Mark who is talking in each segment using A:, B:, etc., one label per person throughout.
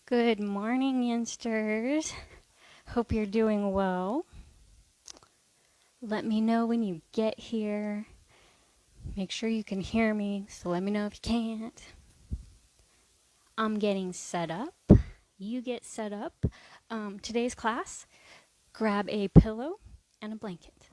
A: Good morning, Yinsters. Hope you're doing well. Let me know when you get here. Make sure you can hear me, so let me know if you can't. I'm getting set up. You get set up. Today's class, grab a pillow and a blanket.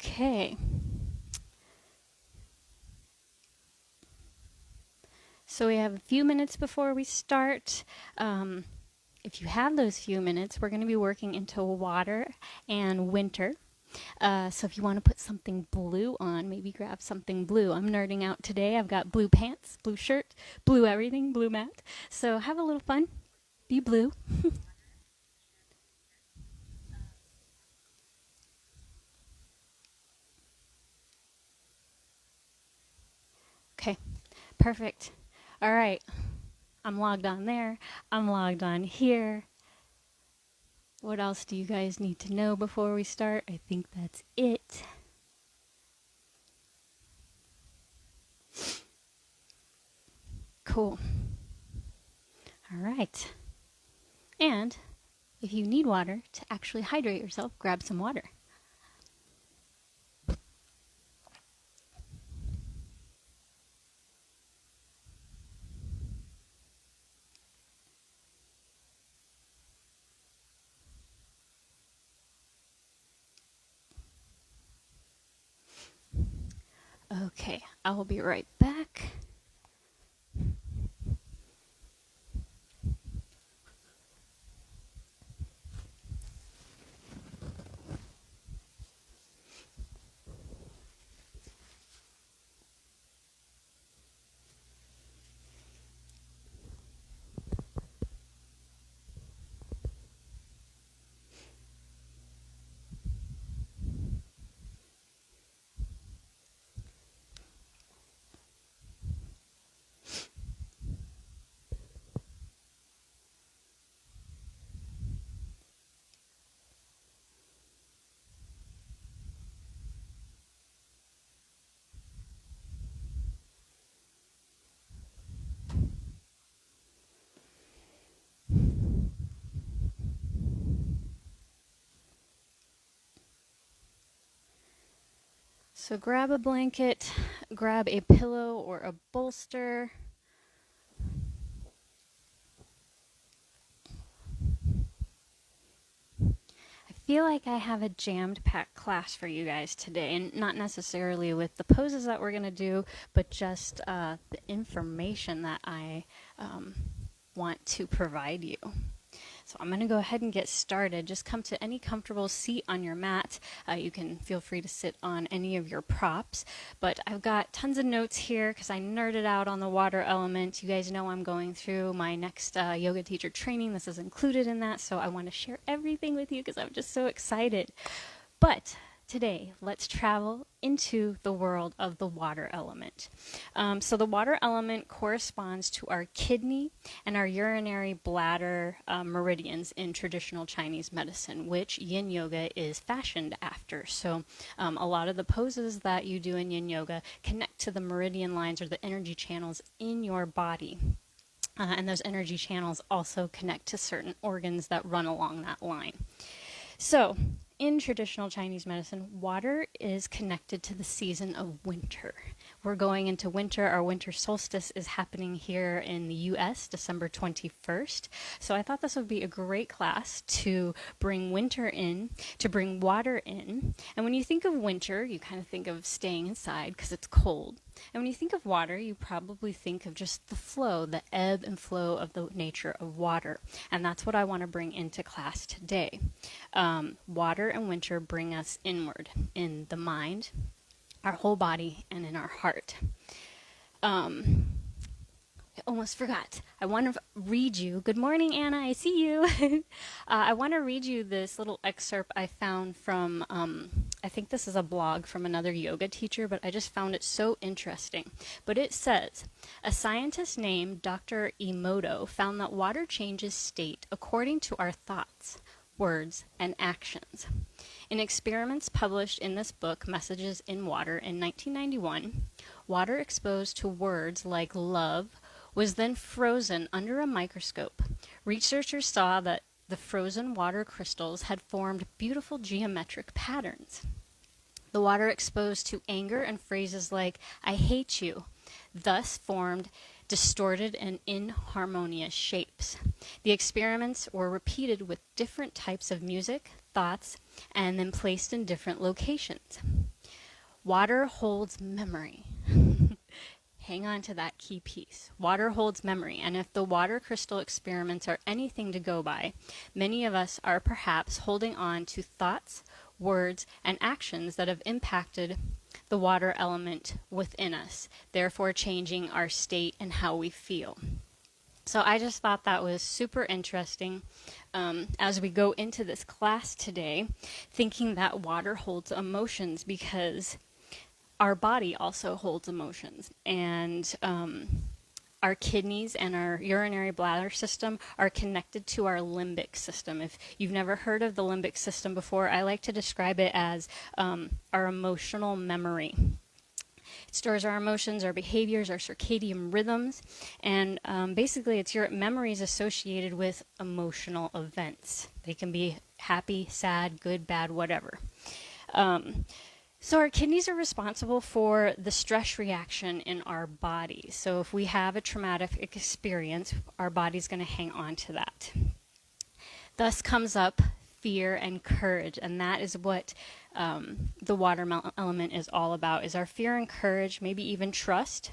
A: Okay. So we have a few minutes before we start. If you have those few minutes, we're going to be working into water and winter. So if you want to put something blue on, maybe grab something blue. I'm nerding out today. I've got blue pants, blue shirt, blue everything, blue mat. So have a little fun. Be blue. Okay, perfect. All right, I'm logged on there. I'm logged on here. What else do you guys need to know before we start? I think that's it. Cool. All right. And if you need water to actually hydrate yourself, grab some water. Okay, I will be right back. So grab a blanket, grab a pillow or a bolster. I feel like I have a jammed packed class for you guys today, and not necessarily with the poses that we're going to do, but just the information that I want to provide you. So I'm going to go ahead and get started. Just come to any comfortable seat on your mat. You can feel free to sit on any of your props. But I've got tons of notes here because I nerded out on the water element. You guys know I'm going through my next yoga teacher training. This is included in that. So I want to share everything with you because I'm just so excited. But today, let's travel into the world of the water element. So the water element corresponds to our kidney and our urinary bladder meridians in traditional Chinese medicine, which Yin Yoga is fashioned after. So a lot of the poses that you do in Yin Yoga connect to the meridian lines or the energy channels in your body. And those energy channels also connect to certain organs that run along that line. So, in traditional Chinese medicine, water is connected to the season of winter. We're going into winter. Our winter solstice is happening here in the US, December 21st. So I thought this would be a great class to bring winter in, to bring water in. And when you think of winter, you kind of think of staying inside because it's cold. And when you think of water, you probably think of just the flow, the ebb and flow of the nature of water. And that's what I want to bring into class today. Water and winter bring us inward in the mind, our whole body, and in our heart. I almost forgot. I want to read you. Good morning, Anna. I see you. I want to read you this little excerpt I found from, I think this is a blog from another yoga teacher, but I just found it so interesting. But it says, a scientist named Dr. Emoto found that water changes state according to our thoughts, words, and actions. In experiments published in this book, Messages in Water, in 1991, water exposed to words like love was then frozen under a microscope. Researchers saw that the frozen water crystals had formed beautiful geometric patterns. The water exposed to anger and phrases like, I hate you, thus formed distorted and inharmonious shapes. The experiments were repeated with different types of music, thoughts, and then placed in different locations. Water holds memory. Hang on to that key piece. Water holds memory, and if the water crystal experiments are anything to go by, many of us are perhaps holding on to thoughts, words, and actions that have impacted the water element within us, therefore changing our state and how we feel. So I just thought that was super interesting as we go into this class today, thinking that water holds emotions because our body also holds emotions, and our kidneys and our urinary bladder system are connected to our limbic system. If you've never heard of the limbic system before, I like to describe it as our emotional memory. It stores our emotions, our behaviors, our circadian rhythms, and basically it's your memories associated with emotional events. They can be happy, sad, good, bad, whatever. So our kidneys are responsible for the stress reaction in our body. So if we have a traumatic experience, our body's going to hang on to that. Thus comes up fear and courage, and that is what the water element is all about, is our fear and courage, maybe even trust.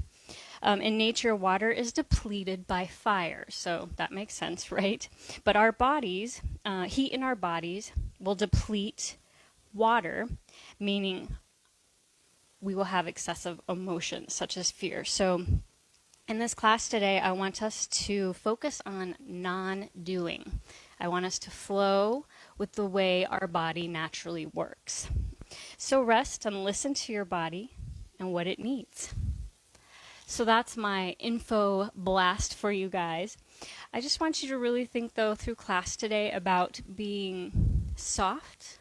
A: In nature, water is depleted by fire, so that makes sense, right? But our bodies, heat in our bodies will deplete water, meaning we will have excessive emotions such as fear. So in this class today, I want us to focus on non-doing. I want us to flow with the way our body naturally works. So rest and listen to your body and what it needs. So that's my info blast for you guys. I just want you to really think, though, through class today about being soft,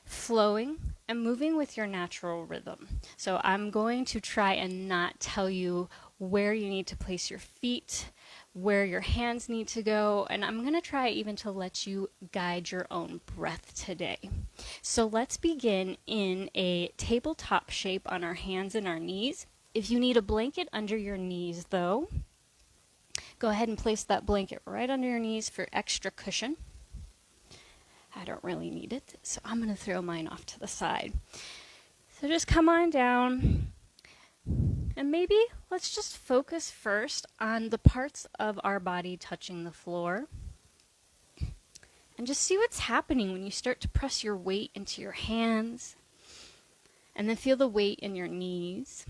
A: flowing, and moving with your natural rhythm. So I'm going to try and not tell you where you need to place your feet, where your hands need to go, and I'm going to try even to let you guide your own breath today. So let's begin in a tabletop shape on our hands and our knees. If you need a blanket under your knees, though, go ahead and place that blanket right under your knees for extra cushion. I don't really need it, so I'm going to throw mine off to the side. So just come on down, and maybe let's just focus first on the parts of our body touching the floor, and just see what's happening when you start to press your weight into your hands, and then feel the weight in your knees.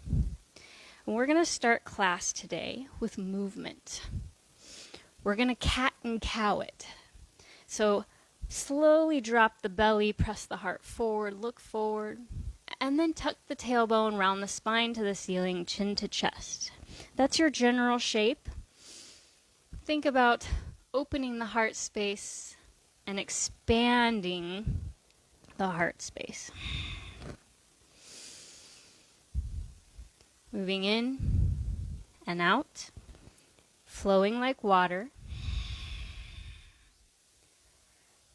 A: And we're going to start class today with movement. We're going to cat and cow it. So slowly drop the belly, press the heart forward, look forward, and then tuck the tailbone round the spine to the ceiling, chin to chest. That's your general shape. Think about opening the heart space and expanding the heart space. Moving in and out, flowing like water.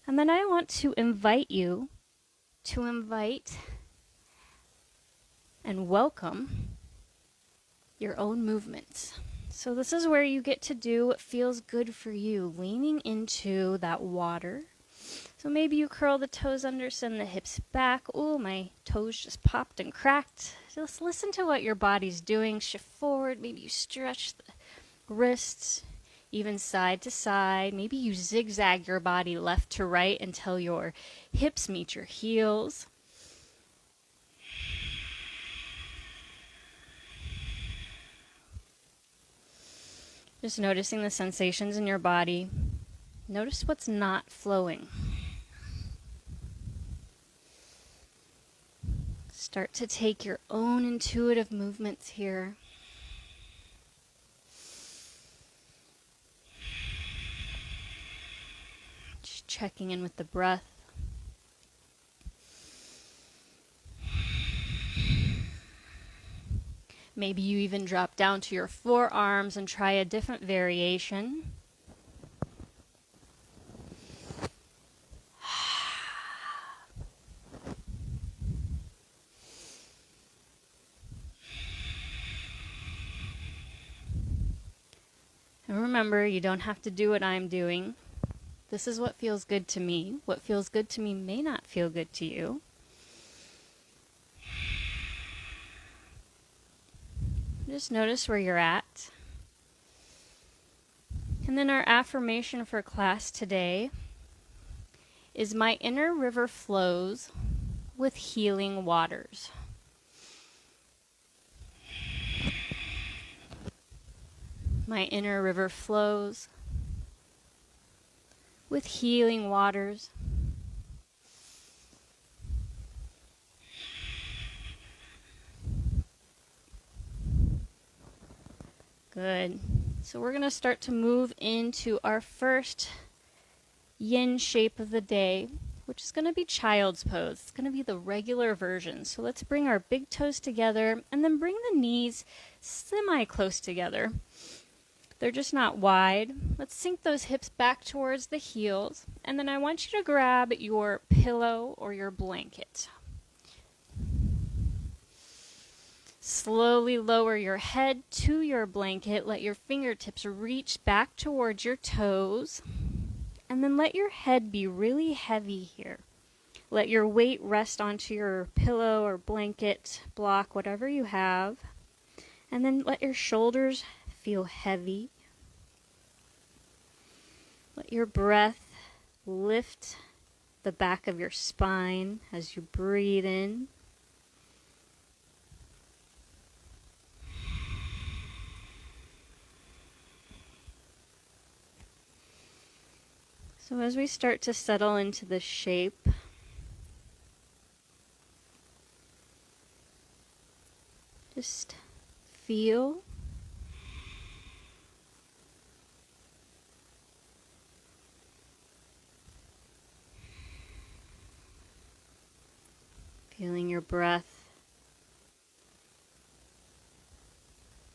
A: And then I want to invite you to invite and welcome your own movements. So this is where you get to do what feels good for you, leaning into that water, So maybe you curl the toes under, send the hips back. Ooh, my toes just popped and cracked. Just listen to what your body's doing. Shift forward. Maybe you stretch the wrists, even side to side. Maybe you zigzag your body left to right until your hips meet your heels. Just noticing the sensations in your body. Notice what's not flowing. Start to take your own intuitive movements here. Just checking in with the breath. Maybe you even drop down to your forearms and try a different variation. And remember, you don't have to do what I'm doing. This is what feels good to me. What feels good to me may not feel good to you. Just notice where you're at. And then our affirmation for class today is my inner river flows with healing waters. My inner river flows with healing waters. Good. So we're going to start to move into our first yin shape of the day, which is going to be child's pose. It's going to be the regular version. So let's bring our big toes together and then bring the knees semi-close together. They're just not wide. Let's sink those hips back towards the heels. And then I want you to grab your pillow or your blanket. Slowly lower your head to your blanket. Let your fingertips reach back towards your toes. And then let your head be really heavy here. Let your weight rest onto your pillow or blanket, block, whatever you have. And then let your shoulders feel heavy. Let your breath lift the back of your spine as you breathe in. So as we start to settle into this shape, just feel. Feeling your breath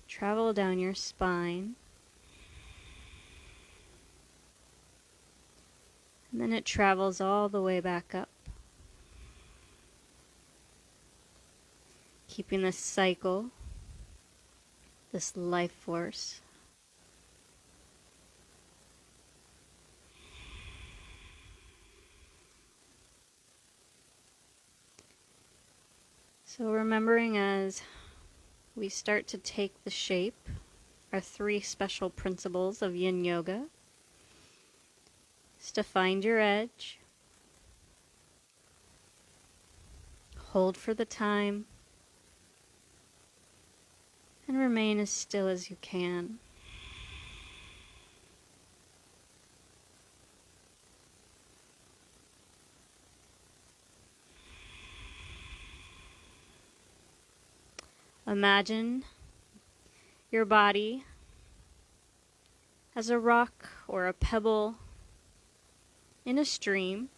A: travel down your spine. And then it travels all the way back up. Keeping this cycle, this life force. So remembering as we start to take the shape, our 3 special principles of Yin Yoga is to find your edge, hold for the time, and remain as still as you can. Imagine your body as a rock or a pebble in a stream,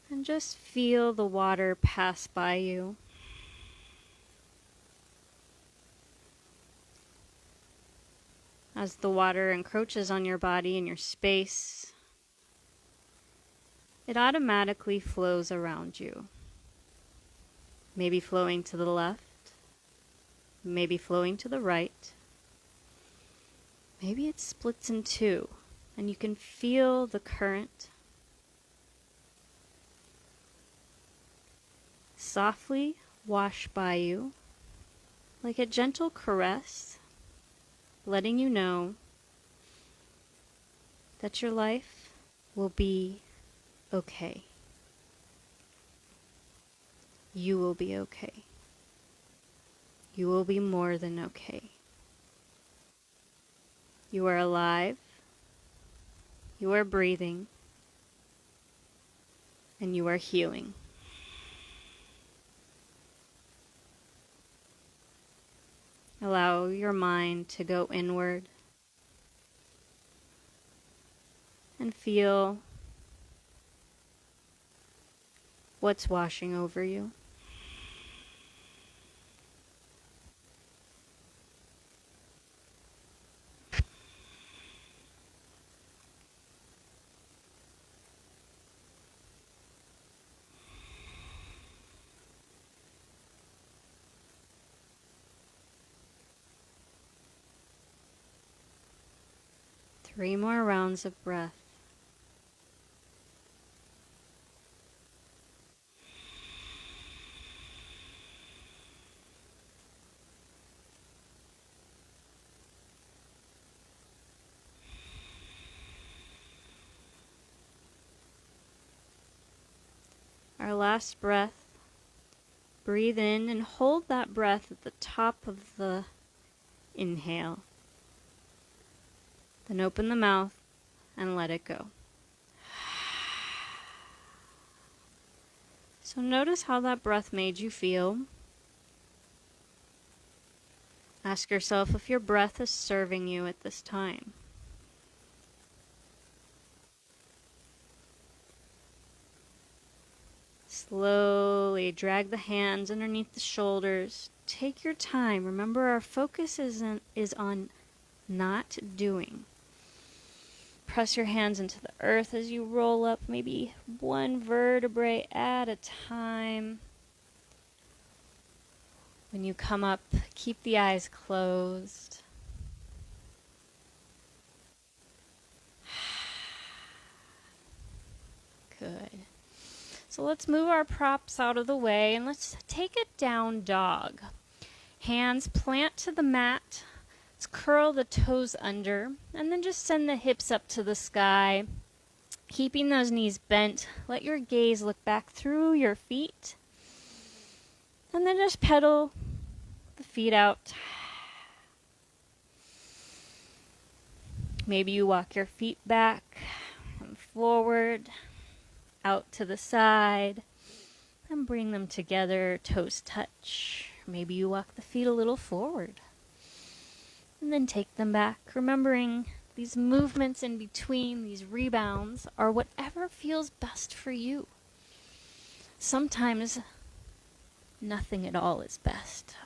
A: and just feel the water pass by you. As the water encroaches on your body and your space, it automatically flows around you. Maybe flowing to the left, maybe flowing to the right. Maybe it splits in 2 And you can feel the current softly wash by you like a gentle caress, letting you know that your life will be okay. You will be okay. You will be more than okay. You are alive. You are breathing. And you are healing. Allow your mind to go inward and feel what's washing over you. Three more rounds of breath. Our last breath. Breathe in and hold that breath at the top of the inhale. Then open the mouth and let it go. So notice how that breath made you feel. Ask yourself if your breath is serving you at this time. Slowly drag the hands underneath the shoulders. Take your time. Remember, our focus is on not doing. Press your hands into the earth as you roll up, maybe one vertebrae at a time. When you come up, keep the eyes closed. Good. So let's move our props out of the way and let's take a down dog. Hands plant to the mat. Let's curl the toes under and then just send the hips up to the sky. Keeping those knees bent, let your gaze look back through your feet. And then just pedal the feet out. Maybe you walk your feet back and forward, out to the side, and bring them together, toes touch. Maybe you walk the feet a little forward, and then take them back, remembering these movements in between, these rebounds, are whatever feels best for you. Sometimes nothing at all is best.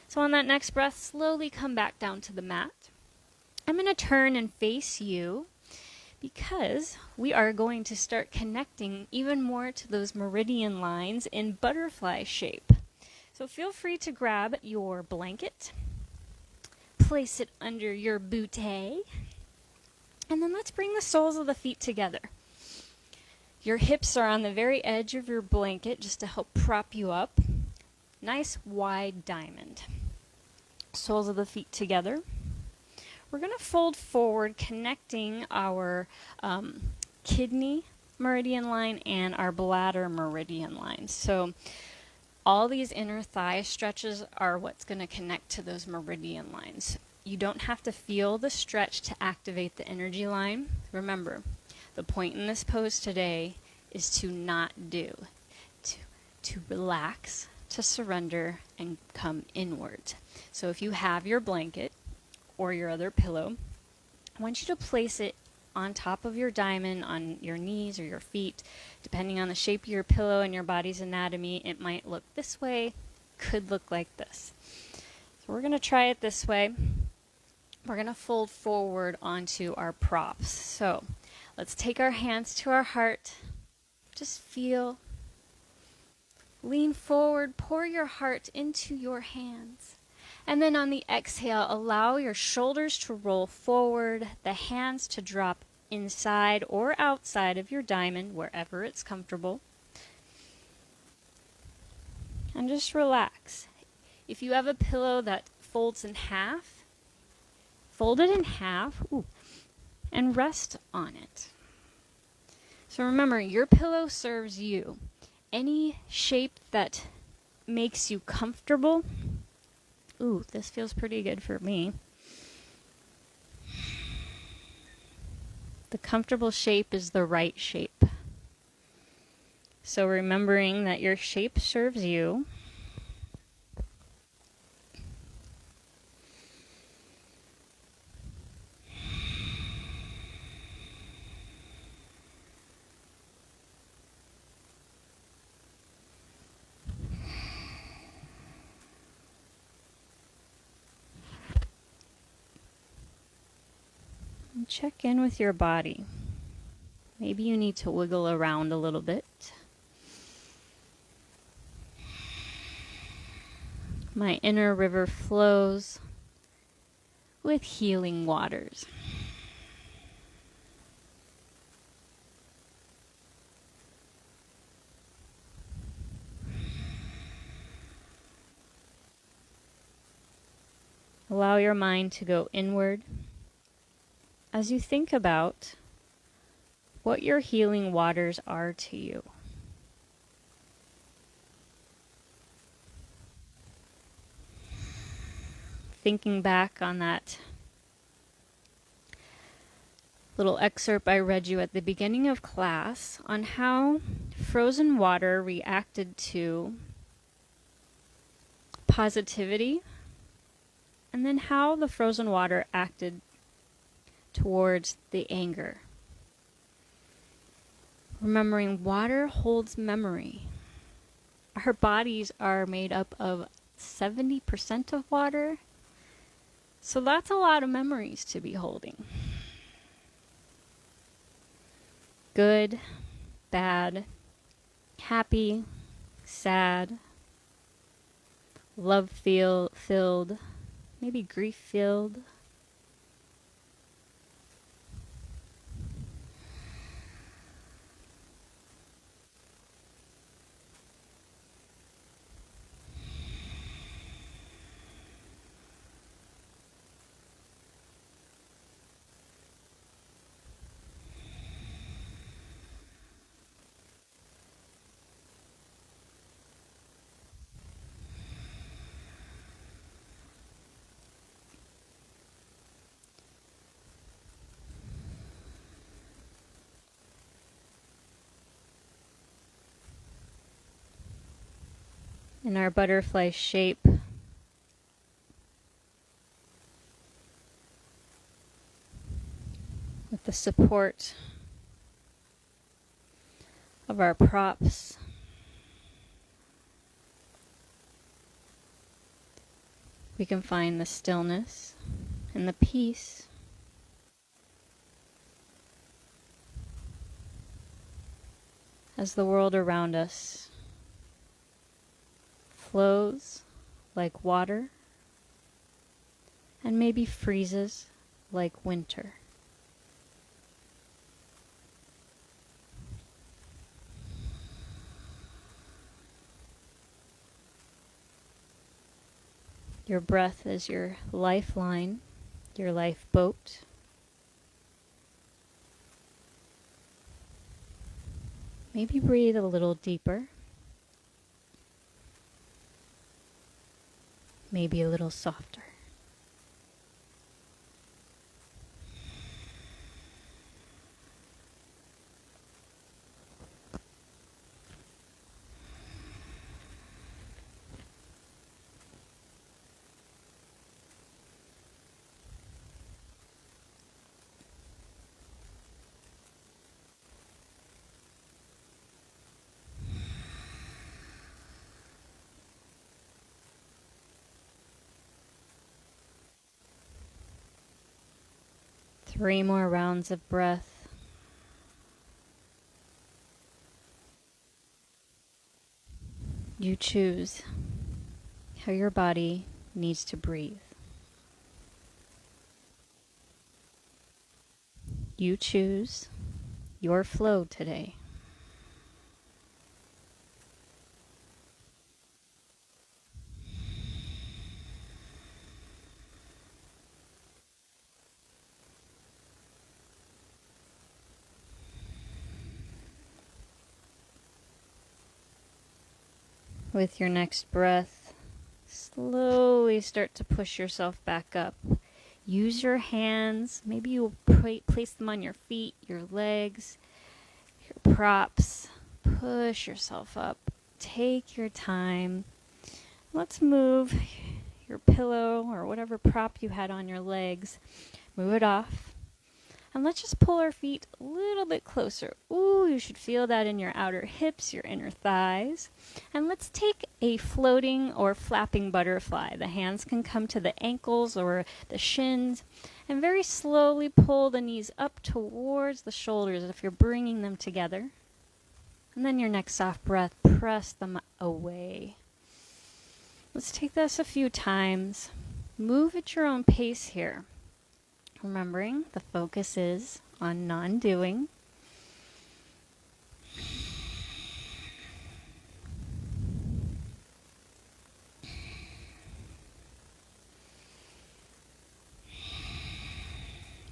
A: So on that next breath, slowly come back down to the mat. I'm going to turn and face you because we are going to start connecting even more to those meridian lines in butterfly shape. So feel free to grab your blanket, place it under your bootay, and then let's bring the soles of the feet together. Your hips are on the very edge of your blanket just to help prop you up. Nice wide diamond. Soles of the feet together. We're going to fold forward, connecting our kidney meridian line and our bladder meridian line. So all these inner thigh stretches are what's going to connect to those meridian lines. You don't have to feel the stretch to activate the energy line. Remember, the point in this pose today is to not do, to relax, to surrender, and come inward. So if you have your blanket or your other pillow, I want you to place it on top of your diamond, on your knees or your feet. Depending on the shape of your pillow and your body's anatomy, it might look this way, could look like this. So we're going to try it this way. We're going to fold forward onto our props. So let's take our hands to our heart. Just feel. Lean forward, pour your heart into your hands. And then on the exhale, allow your shoulders to roll forward, the hands to drop inside or outside of your diamond, wherever it's comfortable. And just relax. If you have a pillow that folds in half, fold it in half, and rest on it. So remember, your pillow serves you. Any shape that makes you comfortable. This feels pretty good for me. The comfortable shape is the right shape. So remembering that your shape serves you. And check in with your body. Maybe you need to wiggle around a little bit. My inner river flows with healing waters. Allow your mind to go inward as you think about what your healing waters are to you. Thinking back on that little excerpt I read you at the beginning of class on how frozen water reacted to positivity, and then how the frozen water acted towards the anger. Remembering water holds memory. Our bodies are made up of 70% of water, so that's a lot of memories to be holding. Good, bad, happy, sad, love-filled, maybe grief-filled. In our butterfly shape, with the support of our props, we can find the stillness and the peace as the world around us flows like water and maybe freezes like winter. Your breath is your lifeline, your lifeboat. Maybe breathe a little deeper. Maybe a little softer. Three more rounds of breath. You choose how your body needs to breathe. You choose your flow today. With your next breath, slowly start to push yourself back up. Use your hands. Maybe you'll place them on your feet, your legs, your props. Push yourself up. Take your time. Let's move your pillow or whatever prop you had on your legs. Move it off. And let's just pull our feet a little bit closer. Ooh, you should feel that in your outer hips, your inner thighs. And let's take a floating or flapping butterfly. The hands can come to the ankles or the shins. And very slowly pull the knees up towards the shoulders if you're bringing them together. And then your next soft breath, press them away. Let's take this a few times. Move at your own pace here. Remembering the focus is on non-doing.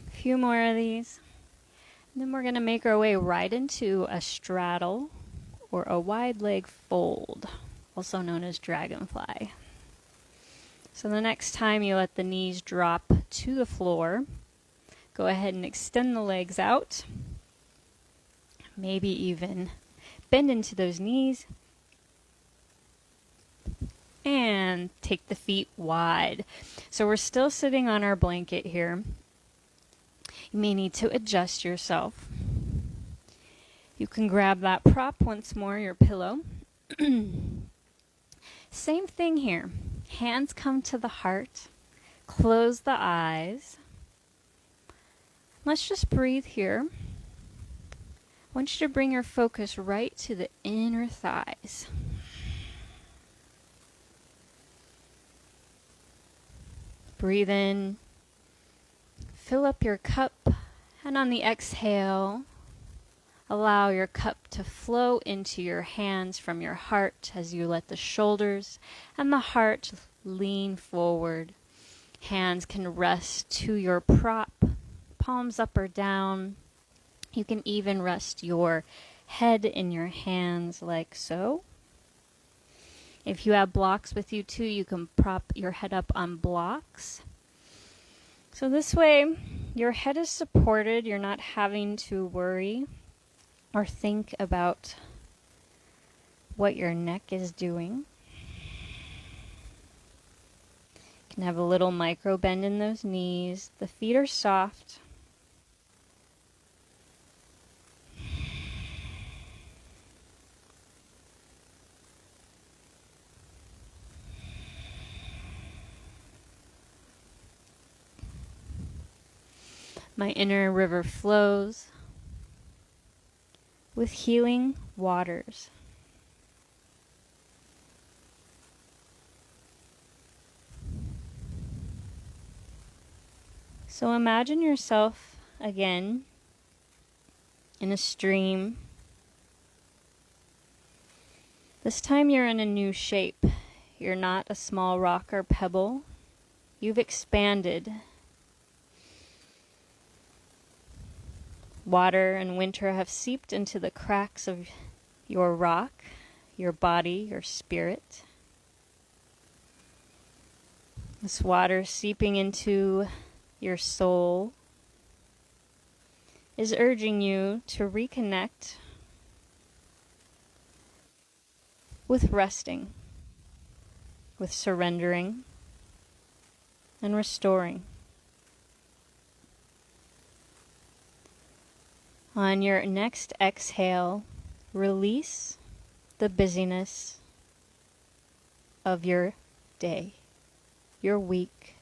A: A few more of these. And then we're going to make our way right into a straddle or a wide leg fold, also known as dragonfly. So the next time you let the knees drop to the floor, go ahead and extend the legs out. Maybe even bend into those knees. And take the feet wide. So we're still sitting on our blanket here. You may need to adjust yourself. You can grab that prop once more, your pillow. Same thing here. Hands come to the heart. Close the eyes. Let's just breathe here. I want you to bring your focus right to the inner thighs. Breathe in. Fill up your cup. And on the exhale, allow your cup to flow into your hands from your heart as you let the shoulders and the heart lean forward. Hands can rest to your prop, palms up or down. You can even rest your head in your hands like so. If you have blocks with you too, you can prop your head up on blocks. So this way, your head is supported. You're not having to worry or think about what your neck is doing. You can have a little micro bend in those knees. The feet are soft. My inner river flows with healing waters. So imagine yourself again in a stream. This time you're in a new shape. You're not a small rock or pebble. You've expanded. Water and winter have seeped into the cracks of your rock, your body, your spirit. This water seeping into your soul is urging you to reconnect with resting, with surrendering, and restoring. On your next exhale, release the busyness of your day, your week.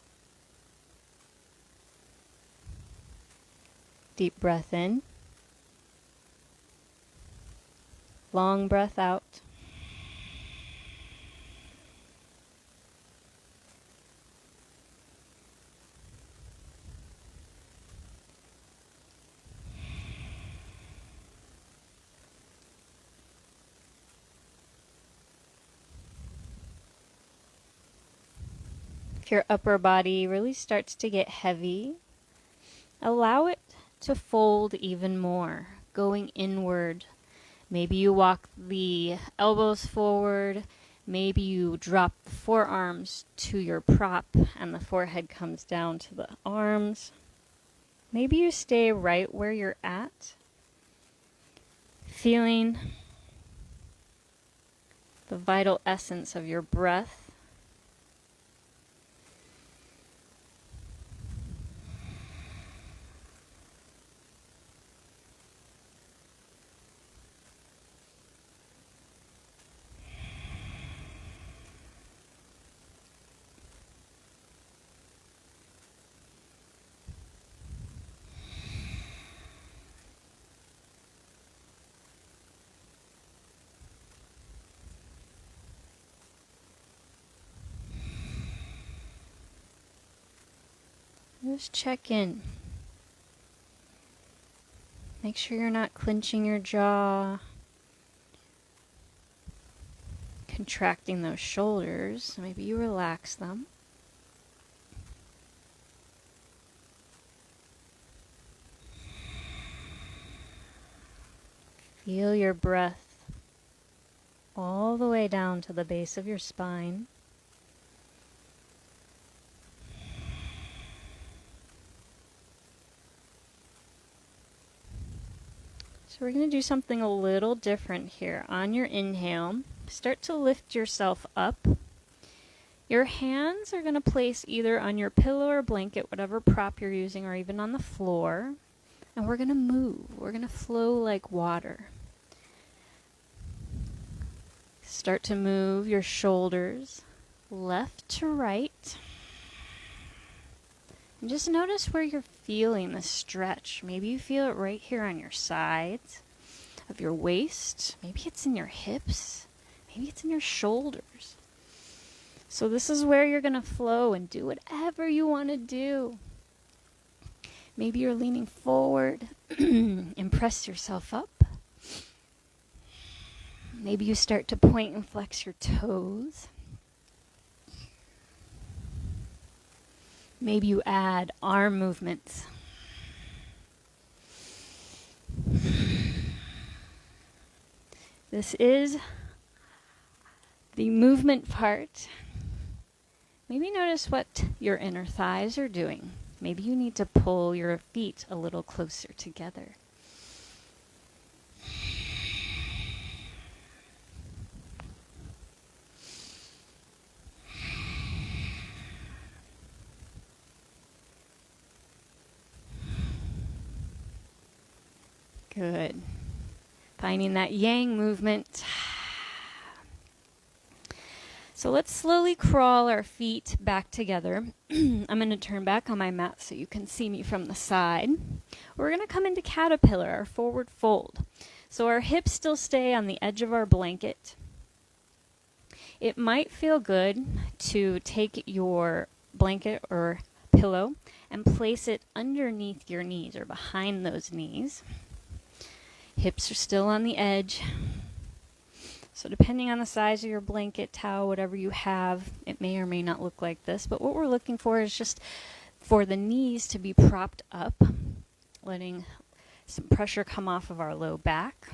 A: Deep breath in. Long breath out. If your upper body really starts to get heavy, allow it to fold even more, going inward. Maybe you walk the elbows forward. Maybe you drop the forearms to your prop and the forehead comes down to the arms. Maybe you stay right where you're at, feeling the vital essence of your breath. Just check in. Make sure you're not clenching your jaw, contracting those shoulders. Maybe you relax them. Feel your breath all the way down to the base of your spine. So we're going to do something a little different here. On your inhale, start to lift yourself up. Your hands are going to place either on your pillow or blanket, whatever prop you're using, or even on the floor. And we're going to move. We're going to flow like water. Start to move your shoulders left to right. And just notice where you're feeling the stretch. Maybe you feel it right here on your sides of your waist. Maybe it's in your hips. Maybe it's in your shoulders. So this is where you're going to flow and do whatever you want to do. Maybe you're leaning forward and press yourself up. Maybe you start to point and flex your toes. Maybe you add arm movements. This is the movement part. Maybe notice what your inner thighs are doing. Maybe you need to pull your feet a little closer together. Good. Finding that yang movement. So let's slowly crawl our feet back together. I'm going to turn back on my mat so you can see me from the side. We're going to come into caterpillar, our forward fold. So our hips still stay on the edge of our blanket. It might feel good to take your blanket or pillow and place it underneath your knees or behind those knees. Hips are still on the edge. So depending on the size of your blanket, towel, whatever you have, it may or may not look like this. But what we're looking for is just for the knees to be propped up, letting some pressure come off of our low back.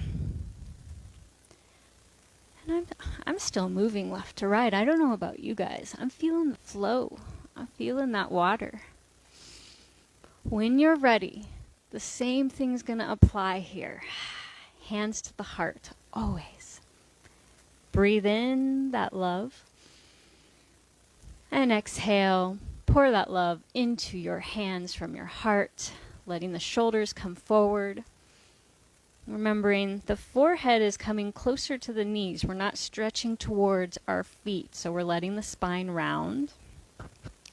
A: And I'm still moving left to right. I don't know about you guys. I'm feeling the flow. I'm feeling that water. When you're ready, the same thing's going to apply here. Hands to the heart, always. Breathe in that love. And exhale, pour that love into your hands from your heart, letting the shoulders come forward. Remembering the forehead is coming closer to the knees. We're not stretching towards our feet, so we're letting the spine round.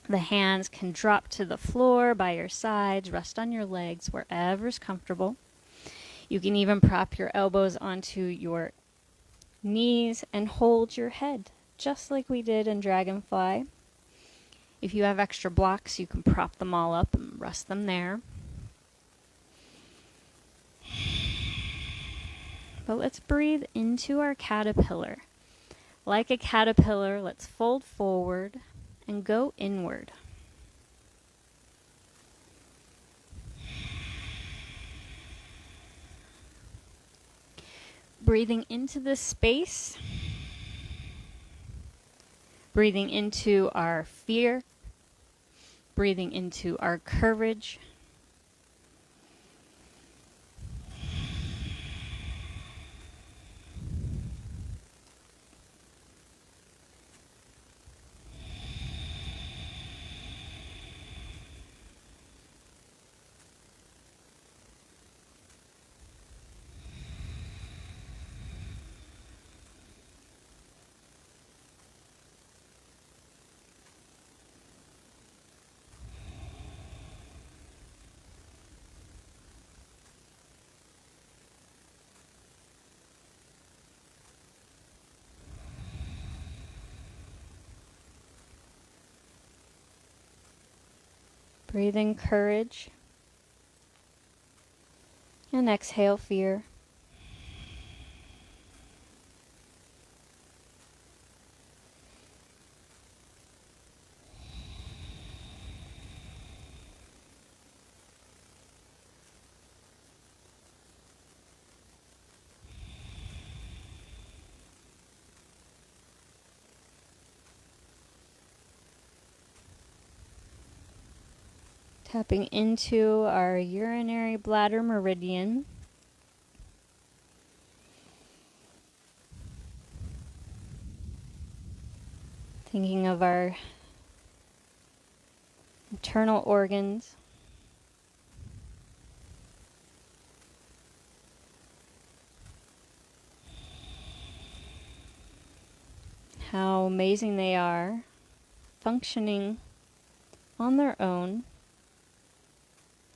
A: The hands can drop to the floor by your sides, rest on your legs, wherever's comfortable. You can even prop your elbows onto your knees and hold your head, just like we did in Dragonfly. If you have extra blocks, you can prop them all up and rest them there. But let's breathe into our caterpillar. Like a caterpillar, let's fold forward and go inward. Breathing into this space, breathing into our fear, breathing into our courage, breathe in courage, and exhale fear. Tapping into our urinary bladder meridian. Thinking of our internal organs. How amazing they are, functioning on their own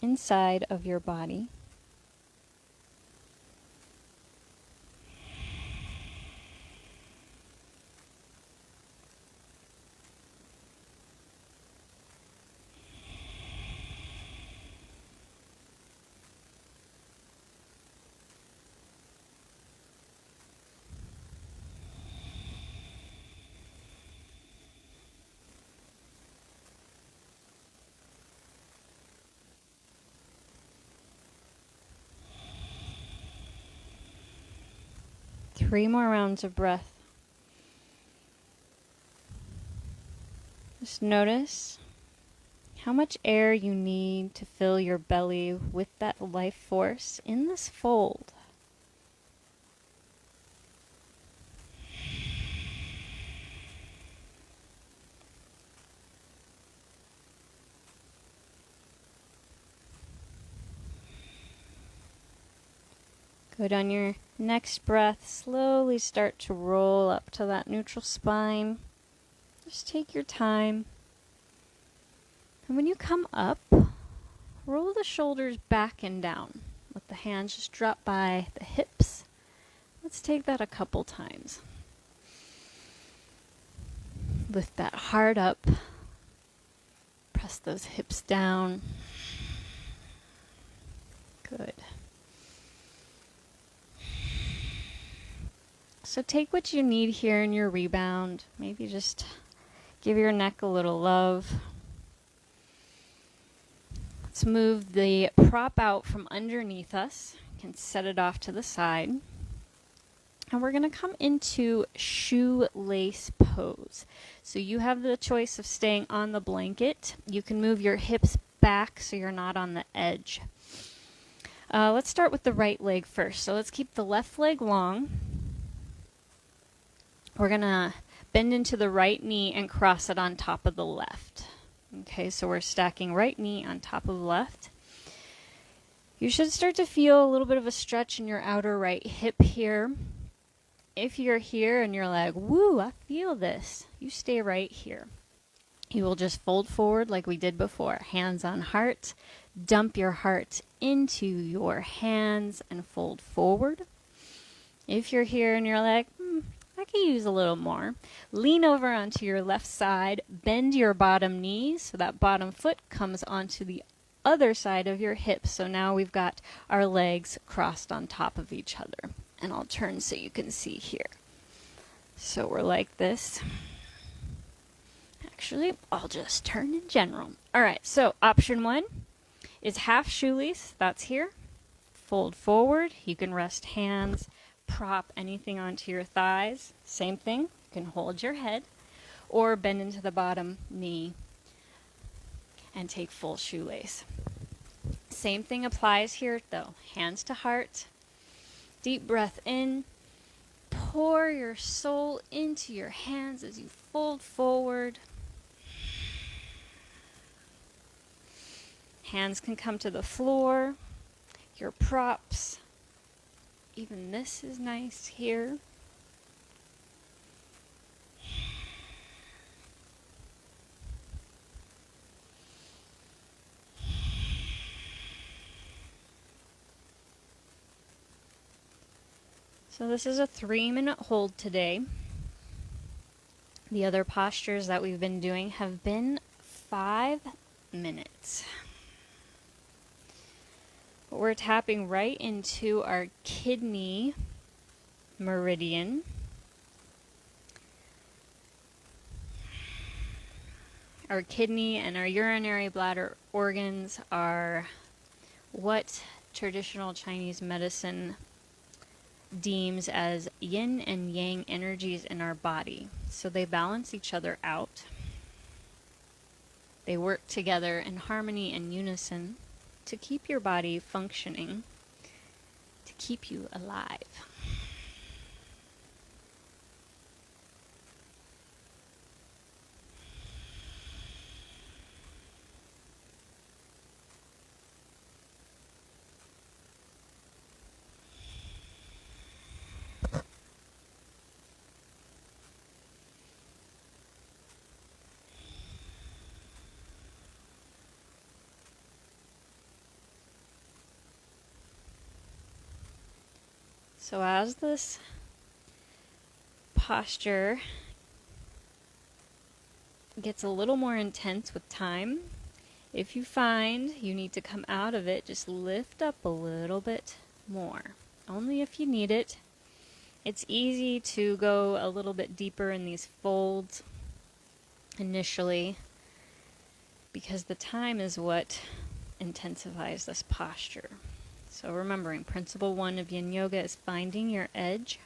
A: inside of your body. Three more rounds of breath. Just notice how much air you need to fill your belly with that life force in this fold. Good. On your next breath, slowly start to roll up to that neutral spine. Just take your time. And when you come up, roll the shoulders back and down. Let the hands just drop by the hips. Let's take that a couple times. Lift that heart up. Press those hips down. Good. So take what you need here in your rebound. Maybe just give your neck a little love. Let's move the prop out from underneath us. You can set it off to the side. And we're going to come into shoelace pose. So you have the choice of staying on the blanket. You can move your hips back so you're not on the edge. Let's start with the right leg first. So let's keep the left leg long. We're going to bend into the right knee and cross it on top of the left. Okay, so we're stacking right knee on top of left. You should start to feel a little bit of a stretch in your outer right hip here. If you're here and you're like, woo, I feel this, you stay right here. You will just fold forward like we did before. Hands on heart. Dump your heart into your hands and fold forward. If you're here and you're like, I could use a little more, lean over onto your left side, bend your bottom knee so that bottom foot comes onto the other side of your hip. So now we've got our legs crossed on top of each other. And I'll turn so you can see here. So we're like this. Actually, I'll just turn in general. All right, so option 1 is half shoelace. That's here. Fold forward. You can rest hands, prop anything onto your thighs. Same thing. You can hold your head or bend into the bottom knee and take full shoelace. Same thing applies here though. Hands to heart. Deep breath in. Pour your soul into your hands as you fold forward. Hands can come to the floor. Your props. Even this is nice here. So this is a 3-minute hold today. The other postures that we've been doing have been 5 minutes. We're tapping right into our kidney meridian. Our kidney and our urinary bladder organs are what traditional Chinese medicine deems as yin and yang energies in our body. So they balance each other out. They work together in harmony and unison to keep your body functioning, to keep you alive. So as this posture gets a little more intense with time, if you find you need to come out of it, just lift up a little bit more. Only if you need it. It's easy to go a little bit deeper in these folds initially because the time is what intensifies this posture. So remembering, principle 1 of Yin Yoga is finding your edge.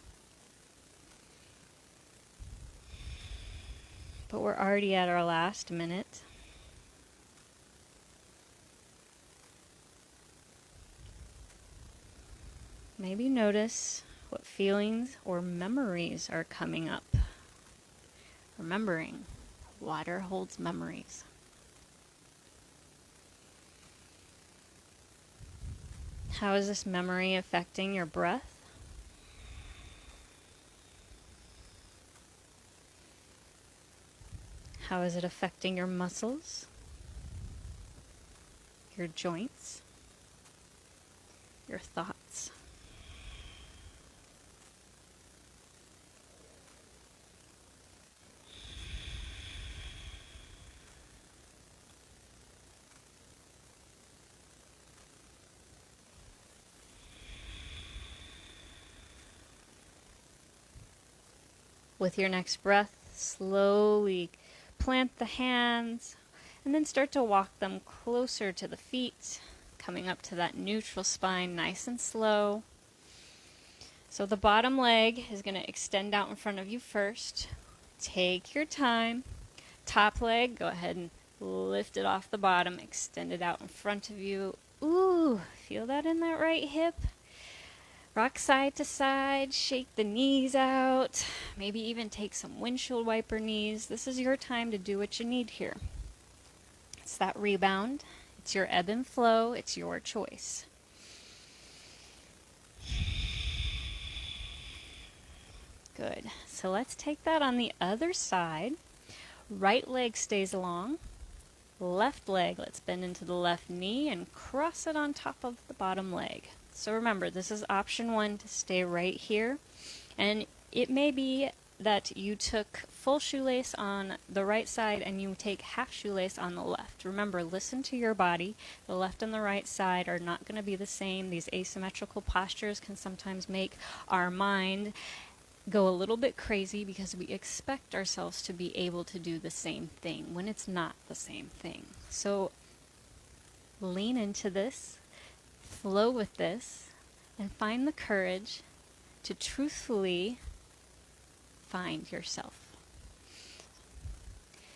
A: But we're already at our last minute. Maybe notice what feelings or memories are coming up. Remembering, water holds memories. How is this memory affecting your breath? How is it affecting your muscles, your joints, your thoughts? With your next breath, slowly plant the hands and then start to walk them closer to the feet, coming up to that neutral spine nice and slow. So the bottom leg is going to extend out in front of you first. Take your time. Top leg, go ahead and lift it off the bottom, extend it out in front of you. Ooh, feel that in that right hip? Rock side to side, shake the knees out, maybe even take some windshield wiper knees. This is your time to do what you need here. It's that rebound. It's your ebb and flow. It's your choice. Good. So let's take that on the other side. Right leg stays long. Left leg, let's bend into the left knee and cross it on top of the bottom leg. So remember, this is option 1 to stay right here. And it may be that you took full shoelace on the right side and you take half shoelace on the left. Remember, listen to your body. The left and the right side are not going to be the same. These asymmetrical postures can sometimes make our mind go a little bit crazy because we expect ourselves to be able to do the same thing when it's not the same thing. So lean into this, flow with this, and find the courage to truthfully find yourself.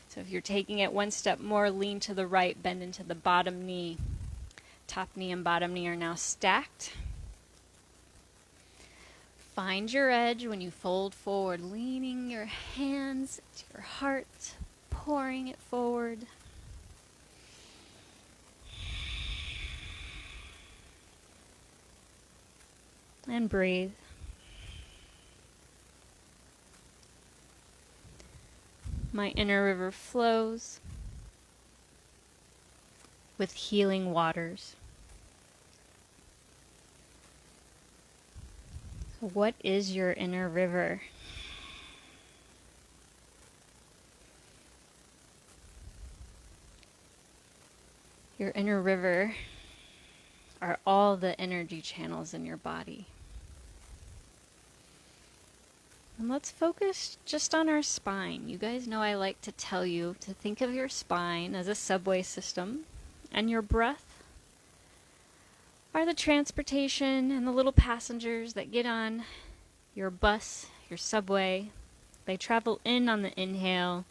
A: So if you're taking it one step more, lean to the right, bend into the bottom knee. Top knee and bottom knee are now stacked. Find your edge when you fold forward, leaning your hands to your heart, pouring it forward. And breathe. My inner river flows with healing waters. What is your inner river? Your inner river are all the energy channels in your body. And let's focus just on our spine. You guys know I like to tell you to think of your spine as a subway system, and your breath are the transportation and the little passengers that get on your bus, your subway. They travel in on the inhale,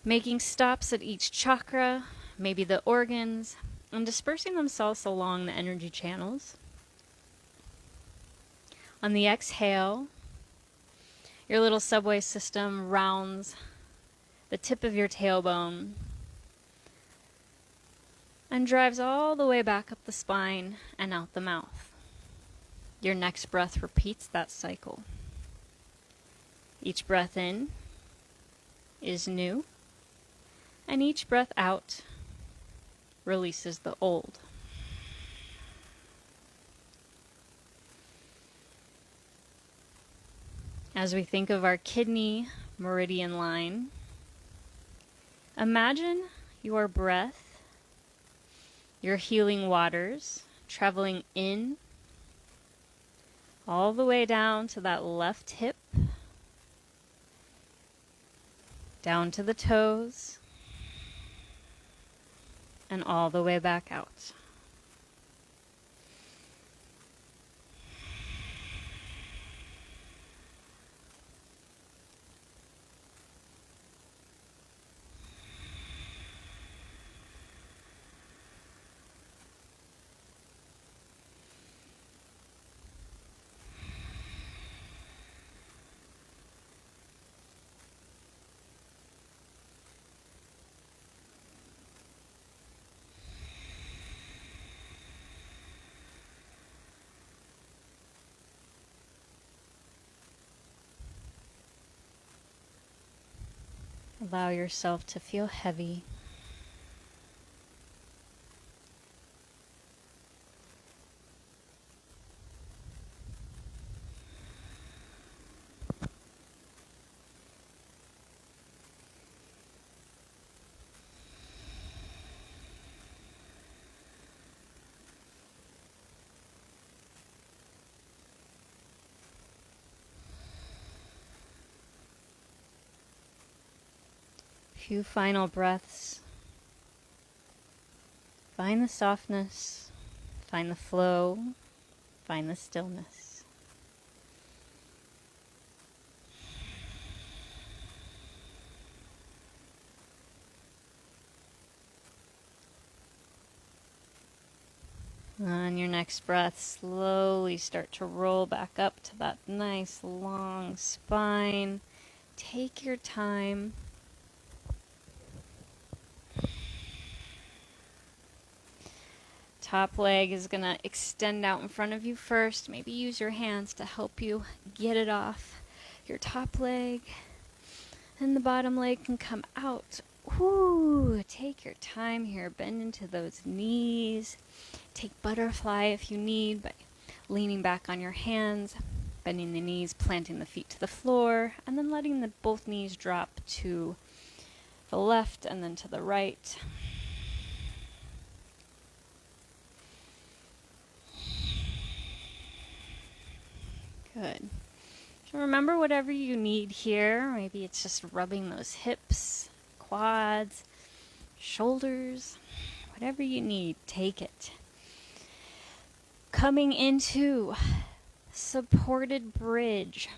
A: making stops at each chakra, maybe the organs, and dispersing themselves along the energy channels. On the exhale, your little subway system rounds the tip of your tailbone and drives all the way back up the spine and out the mouth. Your next breath repeats that cycle. Each breath in is new, and each breath out releases the old. As we think of our kidney meridian line, imagine your breath, your healing waters, traveling in all the way down to that left hip, down to the toes, and all the way back out. Allow yourself to feel heavy. Few final breaths. Find the softness, find the flow, find the stillness. On your next breath, slowly start to roll back up to that nice long spine. Take your time. Top leg is going to extend out in front of you first. Maybe use your hands to help you get it off your top leg. And the bottom leg can come out. Ooh, take your time here. Bend into those knees. Take butterfly if you need by leaning back on your hands, bending the knees, planting the feet to the floor, and then letting both knees drop to the left and then to the right. Good. So remember whatever you need here. Maybe it's just rubbing those hips, quads, shoulders, whatever you need, take it. Coming into supported bridge.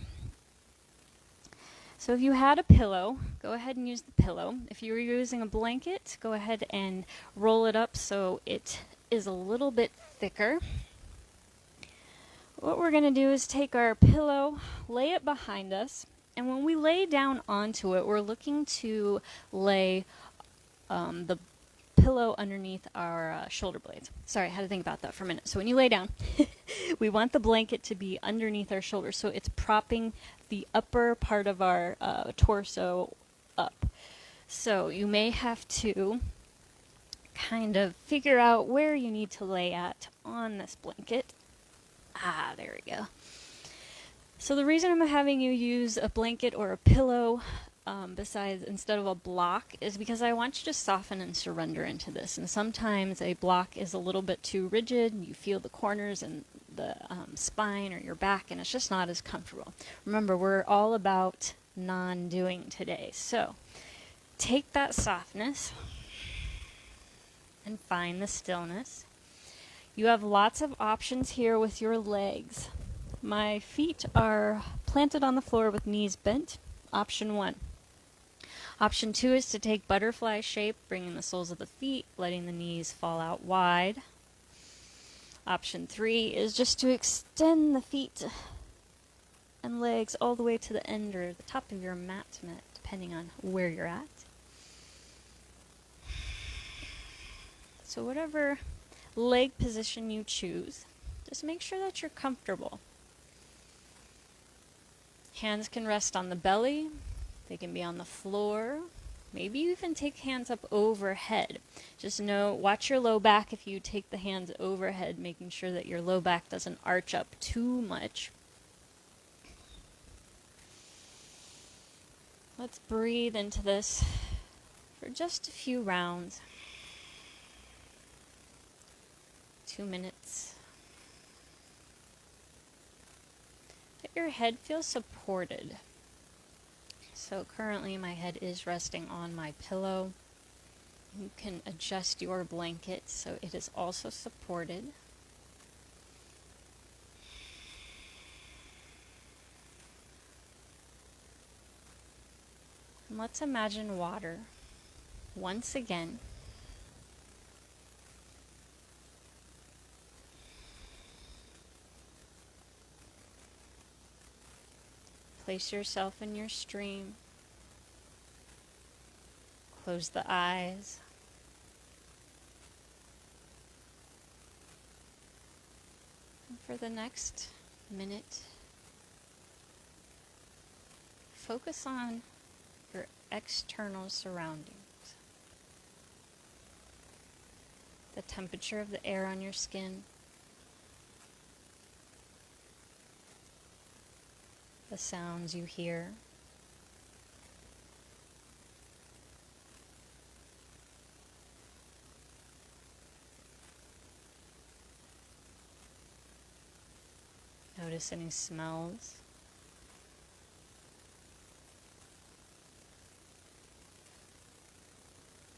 A: So if you had a pillow, go ahead and use the pillow. If you were using a blanket, go ahead and roll it up so it is a little bit thicker. What we're going to do is take our pillow, lay it behind us, and when we lay down onto it, we're looking to lay the pillow underneath our shoulder blades. Sorry, I had to think about that for a minute. So when you lay down, we want the blanket to be underneath our shoulders, so it's propping the upper part of our torso up. So you may have to kind of figure out where you need to lay at on this blanket. There we go. So the reason I'm having you use a blanket or a pillow instead of a block is because I want you to soften and surrender into this. And sometimes a block is a little bit too rigid. You feel the corners and the spine or your back, and it's just not as comfortable. Remember, we're all about non-doing today. So take that softness and find the stillness. You have lots of options here with your legs. My feet are planted on the floor with knees bent. Option 1. Option 2 is to take butterfly shape, bringing the soles of the feet, letting the knees fall out wide. Option 3 is just to extend the feet and legs all the way to the end or the top of your mat, depending on where you're at. So whatever leg position you choose, just make sure that you're comfortable. Hands can rest on the belly, they can be on the floor, maybe you even take hands up overhead. Just watch your low back if you take the hands overhead, making sure that your low back doesn't arch up too much. Let's breathe into this for just a few rounds. 2 minutes. Let your head feel supported. So currently my head is resting on my pillow. You can adjust your blanket so it is also supported. And let's imagine water once again. Place yourself in your stream. Close the eyes. And for the next minute, focus on your external surroundings. The temperature of the air on your skin. The sounds you hear. Notice any smells.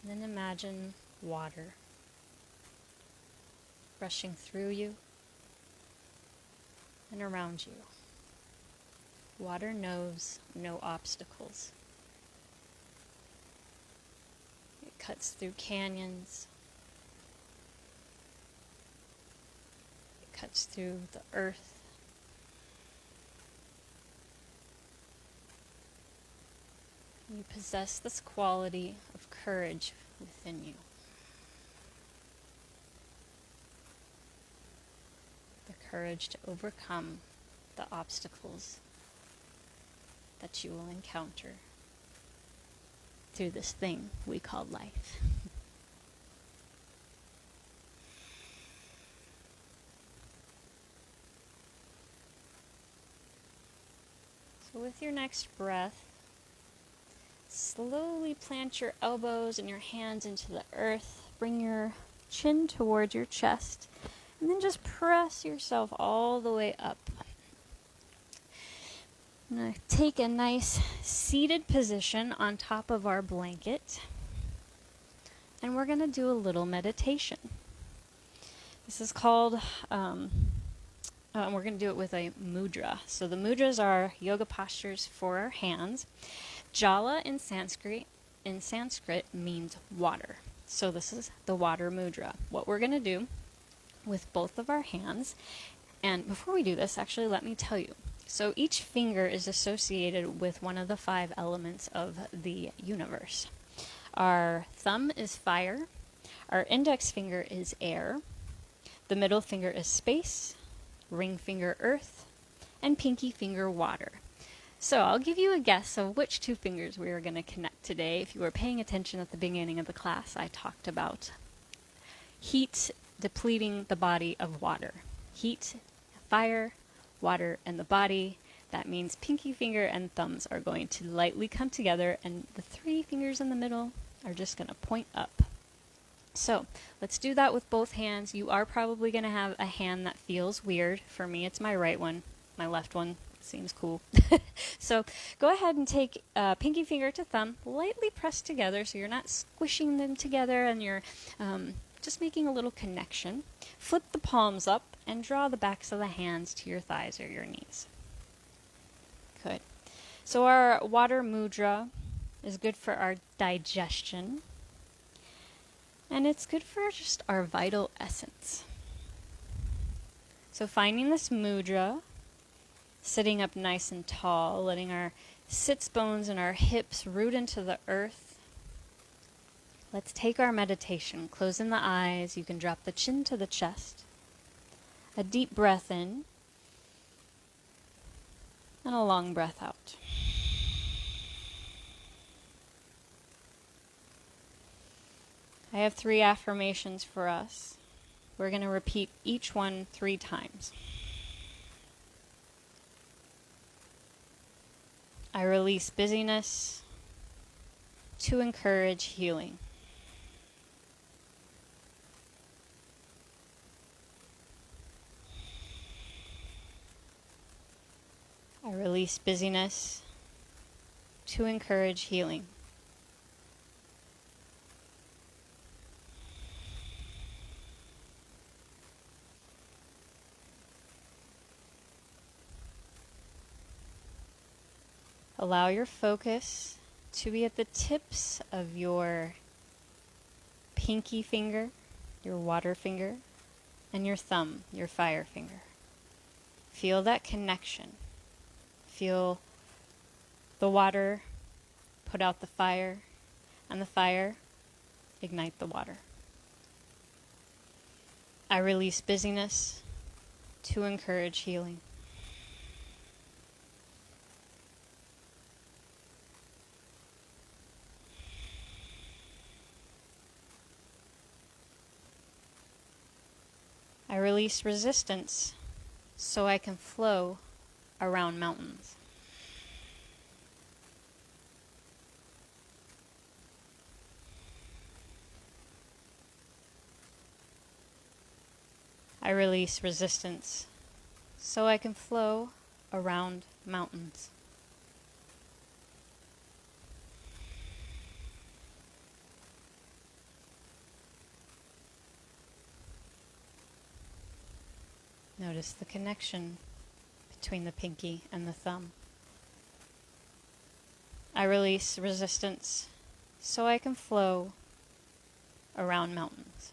A: And then imagine water rushing through you and around you. Water knows no obstacles. It cuts through canyons. It cuts through the earth. You possess this quality of courage within you. The courage to overcome the obstacles that you will encounter through this thing we call life. So with your next breath, slowly plant your elbows and your hands into the earth. Bring your chin towards your chest, and then just press yourself all the way up. I'm going to take a nice seated position on top of our blanket, and we're going to do a little meditation. This is called, we're going to do it with a mudra. So the mudras are yoga postures for our hands. Jala in Sanskrit means water. So this is the water mudra. What we're going to do with both of our hands, and before we do this, actually, let me tell you. So each finger is associated with one of the 5 elements of the universe. Our thumb is fire, our index finger is air, the middle finger is space, ring finger earth, and pinky finger water. So I'll give you a guess of which 2 fingers we are going to connect today. If you were paying attention at the beginning of the class, I talked about heat depleting the body of water. Heat, fire, water, and the body. That means pinky finger and thumbs are going to lightly come together, and the 3 fingers in the middle are just going to point up. So let's do that with both hands. You are probably going to have a hand that feels weird. For me, it's my right one. My left one seems cool. So go ahead and take pinky finger to thumb, lightly pressed together so you're not squishing them together, and you're just making a little connection. Flip the palms up and draw the backs of the hands to your thighs or your knees. Good. So our water mudra is good for our digestion, and it's good for just our vital essence. So finding this mudra, sitting up nice and tall, letting our sits bones and our hips root into the earth. Let's take our meditation. Closing the eyes, you can drop the chin to the chest. A deep breath in, and a long breath out. I have 3 affirmations for us. We're going to repeat each one 3 times. I release busyness to encourage healing. I release busyness to encourage healing. Allow your focus to be at the tips of your pinky finger, your water finger, and your thumb, your fire finger. Feel that connection. Feel the water put out the fire, and the fire ignite the water. I release busyness to encourage healing. I release resistance so I can flow around mountains. I release resistance so I can flow around mountains. Notice the connection between the pinky and the thumb. I release resistance so I can flow around mountains.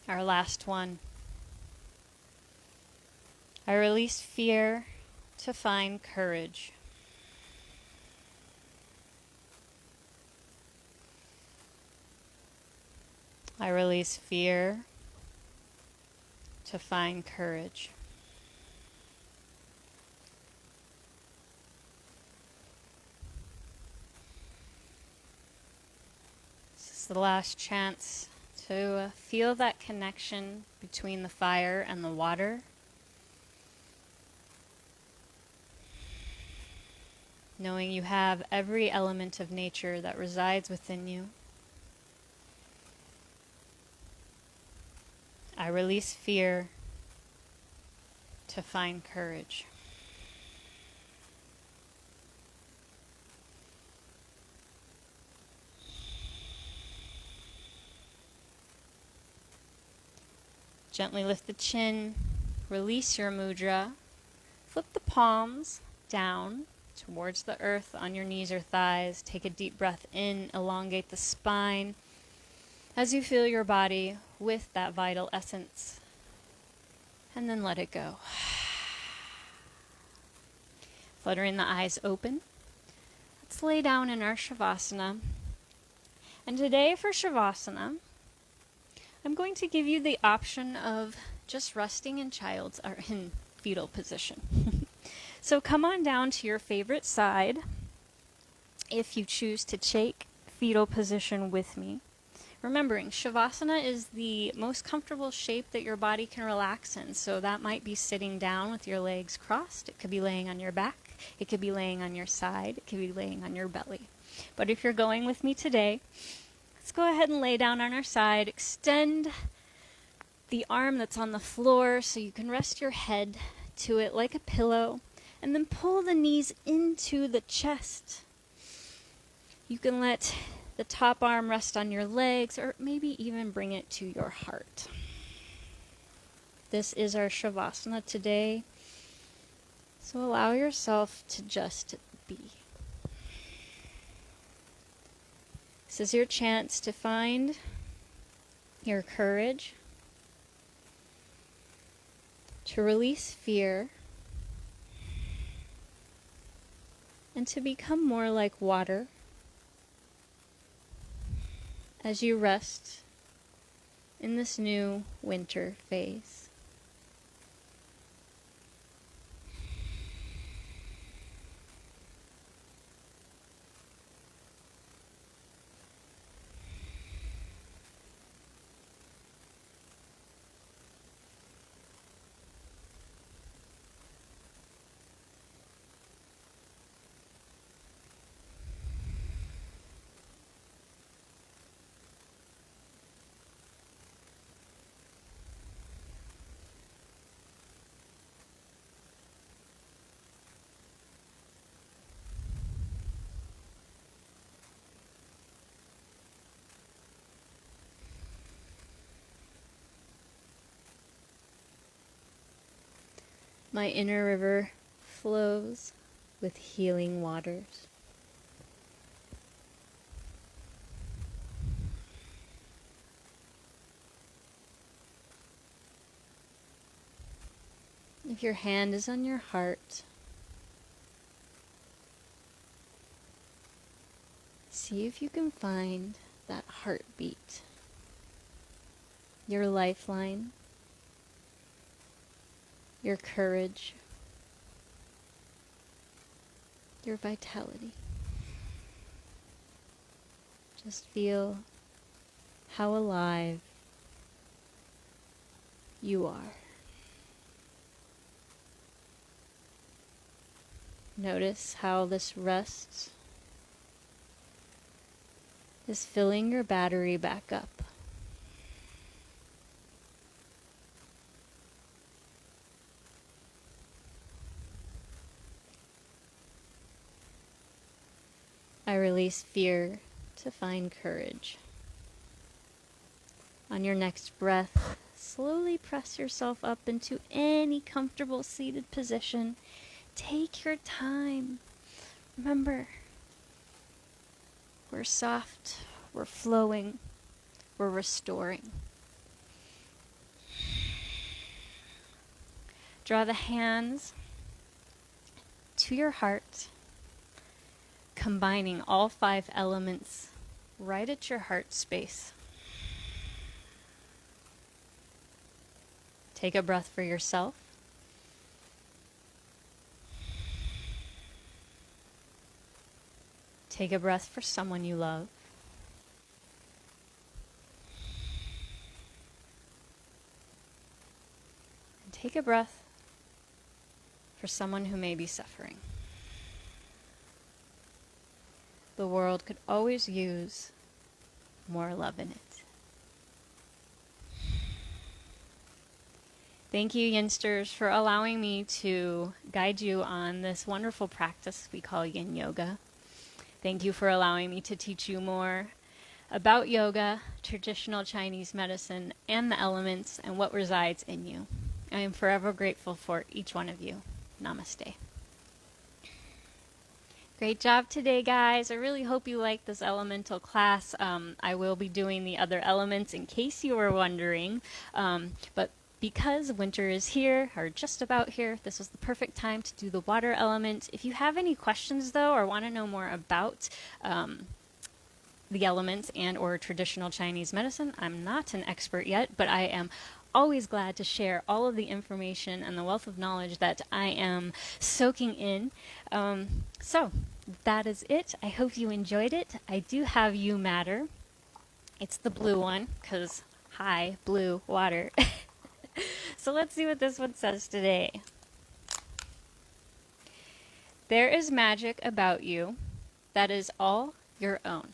A: Our last one. I release fear to find courage. I release fear to find courage. This is the last chance to feel that connection between the fire and the water. Knowing you have every element of nature that resides within you. I release fear to find courage. Gently lift the chin, release your mudra, flip the palms down towards the earth on your knees or thighs. Take a deep breath in, elongate the spine as you fill your body with that vital essence, and then let it go. Fluttering the eyes open, let's lay down in our Savasana. And today for Savasana, I'm going to give you the option of just resting in child's or in fetal position. So come on down to your favorite side if you choose to take fetal position with me. Remembering, Shavasana is the most comfortable shape that your body can relax in. So that might be sitting down with your legs crossed. It could be laying on your back. It could be laying on your side. It could be laying on your belly. But if you're going with me today, let's go ahead and lay down on our side. Extend the arm that's on the floor so you can rest your head to it like a pillow. And then pull the knees into the chest. You can let the top arm rest on your legs, or maybe even bring it to your heart. This is our Shavasana today. So allow yourself to just be. This is your chance to find your courage, to release fear, and to become more like water as you rest in this new winter phase. My inner river flows with healing waters. If your hand is on your heart, see if you can find that heartbeat, your lifeline, your courage, your vitality. Just feel how alive you are. Notice how this rest is filling your battery back up. I release fear to find courage. On your next breath, slowly press yourself up into any comfortable seated position. Take your time. Remember, we're soft, we're flowing, we're restoring. Draw the hands to your heart, combining all 5 elements right at your heart space. Take a breath for yourself. Take a breath for someone you love. And take a breath for someone who may be suffering. The world could always use more love in it. Thank you, Yinsters, for allowing me to guide you on this wonderful practice we call Yin Yoga. Thank you for allowing me to teach you more about yoga, traditional Chinese medicine, and the elements and what resides in you. I am forever grateful for each one of you. Namaste. Great job today, guys. I really hope you liked this elemental class. I will be doing the other elements in case you were wondering. But because winter is here, or just about here, this was the perfect time to do the water element. If you have any questions, though, or want to know more about the elements and or traditional Chinese medicine, I'm not an expert yet, but I am always glad to share all of the information and the wealth of knowledge that I am soaking in. So that is it. I hope you enjoyed it. I do have You Matter. It's the blue one, because hi, blue water. So let's see what this one says today. There is magic about you that is all your own.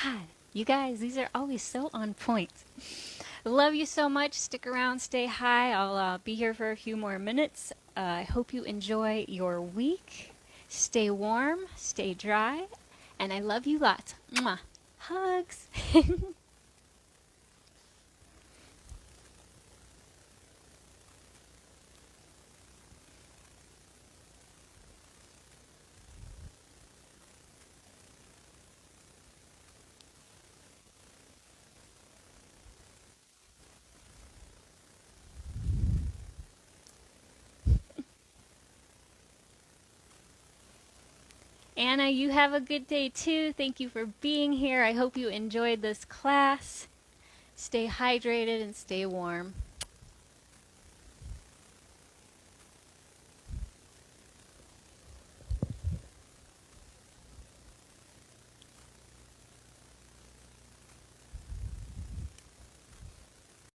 A: God, you guys, these are always so on point. Love you so much. Stick around, stay high. I'll be here for a few more minutes. I hope you enjoy your week. Stay warm, stay dry, and I love you lots. Mwah. Hugs. Anna, you have a good day too. Thank you for being here. I hope you enjoyed this class. Stay hydrated and stay warm.